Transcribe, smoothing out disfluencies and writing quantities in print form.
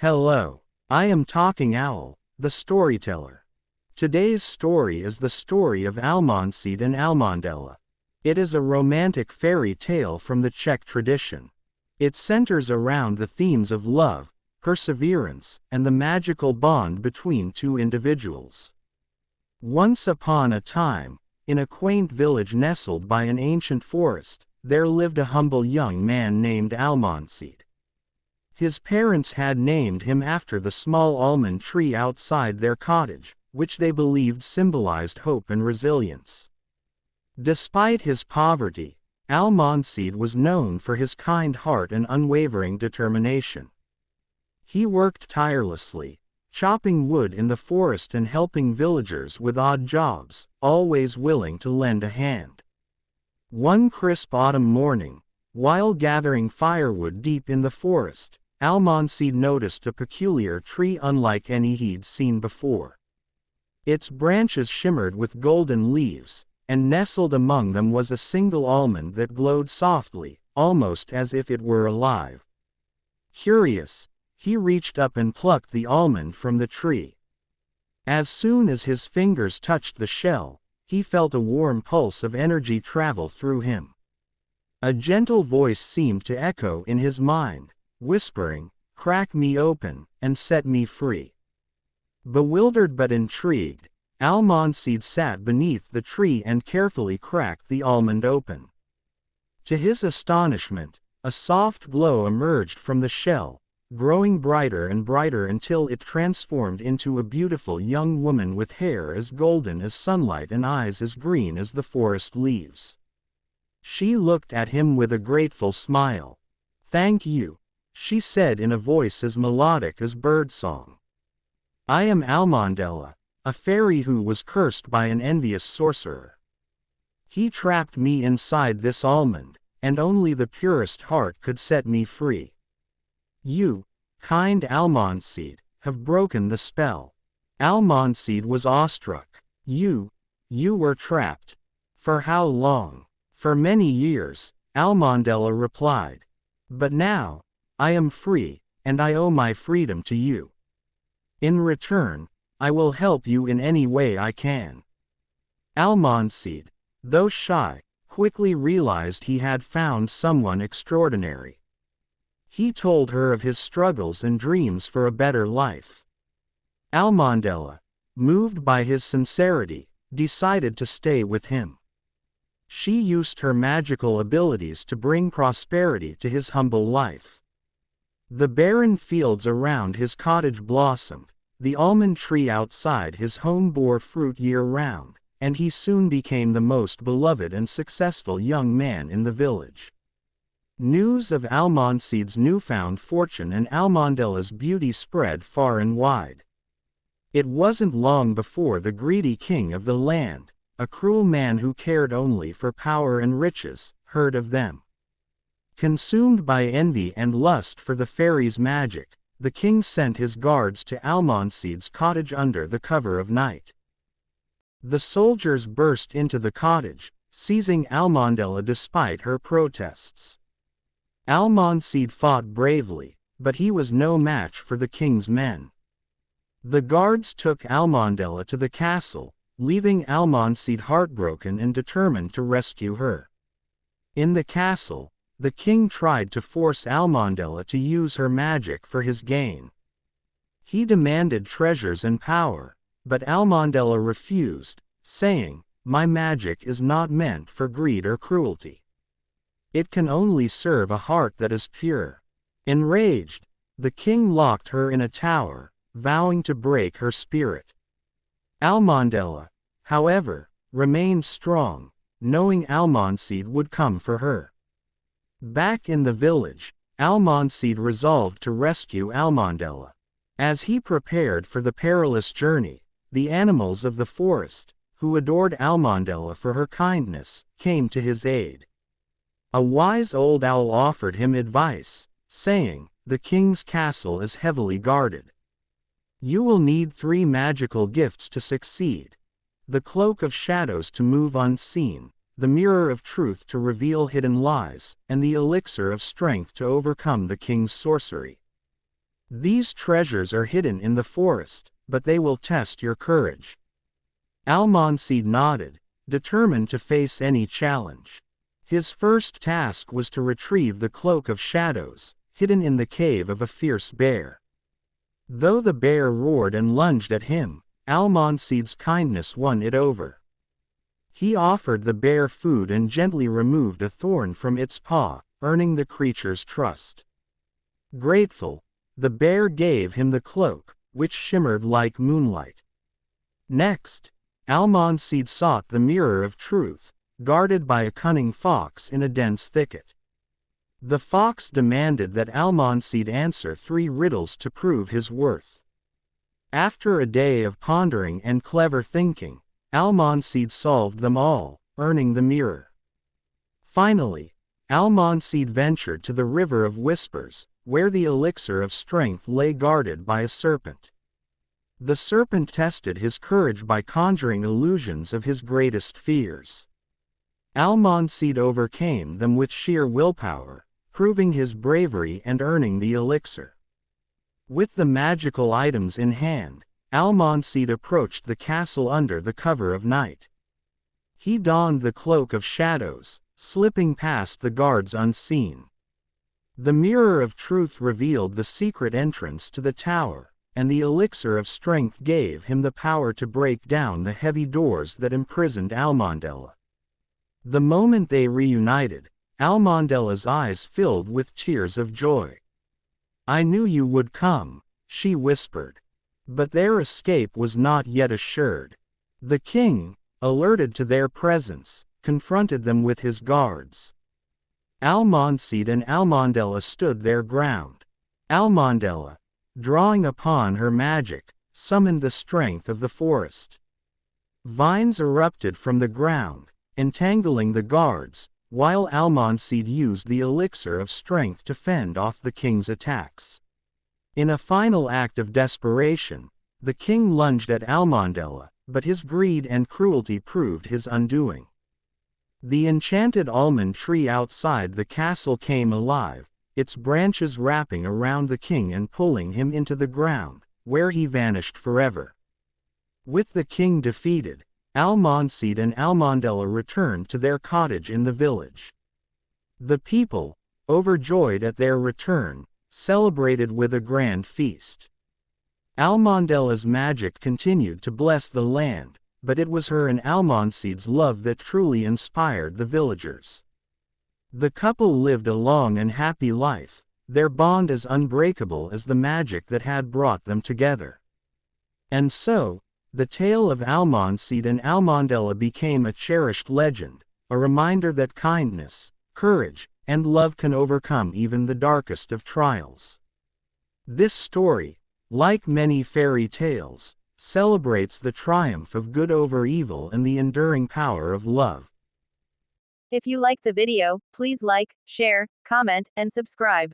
Hello, I am Talking Owl, the storyteller. Today's story is the story of Almondseed and Almondella. It is a romantic fairy tale from the Czech tradition. It centers around the themes of love, perseverance, and the magical bond between two individuals. Once upon a time, in a quaint village nestled by an ancient forest, there lived a humble young man named Almondseed. His parents had named him after the small almond tree outside their cottage, which they believed symbolized hope and resilience. Despite his poverty, Almondseed was known for his kind heart and unwavering determination. He worked tirelessly, chopping wood in the forest and helping villagers with odd jobs, always willing to lend a hand. One crisp autumn morning, while gathering firewood deep in the forest, Almondseed noticed a peculiar tree unlike any he'd seen before. Its branches shimmered with golden leaves, and nestled among them was a single almond that glowed softly, almost as if it were alive. Curious, he reached up and plucked the almond from the tree. As soon as his fingers touched the shell, he felt a warm pulse of energy travel through him. A gentle voice seemed to echo in his mind, whispering, "Crack me open, and set me free." Bewildered but intrigued, Almondseed sat beneath the tree and carefully cracked the almond open. To his astonishment, a soft glow emerged from the shell, growing brighter and brighter until it transformed into a beautiful young woman with hair as golden as sunlight and eyes as green as the forest leaves. She looked at him with a grateful smile. "Thank you," she said in a voice as melodic as birdsong. "I am Almondella, a fairy who was cursed by an envious sorcerer. He trapped me inside this almond, and only the purest heart could set me free. You, kind Almondseed, have broken the spell." Almondseed was awestruck. You were trapped. For how long?" "For many years," Almondella replied. "But now, I am free, and I owe my freedom to you. In return, I will help you in any way I can." Almondseed, though shy, quickly realized he had found someone extraordinary. He told her of his struggles and dreams for a better life. Almondella, moved by his sincerity, decided to stay with him. She used her magical abilities to bring prosperity to his humble life. The barren fields around his cottage blossomed, the almond tree outside his home bore fruit year-round, and he soon became the most beloved and successful young man in the village. News of Almondseed's newfound fortune and Almondella's beauty spread far and wide. It wasn't long before the greedy king of the land, a cruel man who cared only for power and riches, heard of them. Consumed by envy and lust for the fairy's magic, the king sent his guards to Almondseed's cottage under the cover of night. The soldiers burst into the cottage, seizing Almondella despite her protests. Almondseed fought bravely, but he was no match for the king's men. The guards took Almondella to the castle, leaving Almondseed heartbroken and determined to rescue her. In the castle, the king tried to force Almondella to use her magic for his gain. He demanded treasures and power, but Almondella refused, saying, "My magic is not meant for greed or cruelty. It can only serve a heart that is pure." Enraged, the king locked her in a tower, vowing to break her spirit. Almondella, however, remained strong, knowing Almondseed would come for her. Back in the village, Almondseed resolved to rescue Almondella. As he prepared for the perilous journey, the animals of the forest, who adored Almondella for her kindness, came to his aid. A wise old owl offered him advice, saying, "The king's castle is heavily guarded. You will need 3 magical gifts to succeed: the cloak of shadows to move unseen, the mirror of truth to reveal hidden lies, and the elixir of strength to overcome the king's sorcery. These treasures are hidden in the forest, but they will test your courage. Almondseed nodded, determined to face any challenge. His first task was to retrieve the cloak of shadows, hidden in the cave of a fierce bear. Though the bear roared and lunged at him, Almondseed's kindness won it over. He offered the bear food and gently removed a thorn from its paw, earning the creature's trust. Grateful, the bear gave him the cloak, which shimmered like moonlight. Next, Almondseed sought the mirror of truth, guarded by a cunning fox in a dense thicket. The fox demanded that Almondseed answer 3 riddles to prove his worth. After a day of pondering and clever thinking, Almondseed solved them all, earning the mirror. Finally, Almondseed ventured to the River of Whispers, where the elixir of strength lay guarded by a serpent. The serpent tested his courage by conjuring illusions of his greatest fears. Almondseed overcame them with sheer willpower, proving his bravery and earning the elixir. With the magical items in hand, Almondseed approached the castle under the cover of night. He donned the cloak of shadows, slipping past the guards unseen. The mirror of truth revealed the secret entrance to the tower, and the elixir of strength gave him the power to break down the heavy doors that imprisoned Almondella. The moment they reunited, Almondella's eyes filled with tears of joy. "I knew you would come," she whispered. But their escape was not yet assured. The king, alerted to their presence, confronted them with his guards. Almondseed and Almondella stood their ground. Almondella, drawing upon her magic, summoned the strength of the forest. Vines erupted from the ground, entangling the guards, while Almondseed used the elixir of strength to fend off the king's attacks. In a final act of desperation, the king lunged at Almondella, but his greed and cruelty proved his undoing. The enchanted almond tree outside the castle came alive, its branches wrapping around the king and pulling him into the ground, where he vanished forever. With the king defeated, Almondseed and Almondella returned to their cottage in the village. The people, overjoyed at their return, celebrated with a grand feast. Almondella's magic continued to bless the land, but it was her and Almondseed's love that truly inspired the villagers. The couple lived a long and happy life, their bond as unbreakable as the magic that had brought them together. And so, the tale of Almondseed and Almondella became a cherished legend, a reminder that kindness, courage, and love can overcome even the darkest of trials. This story, like many fairy tales, celebrates the triumph of good over evil and the enduring power of love. If you liked the video, please like, share, comment, and subscribe.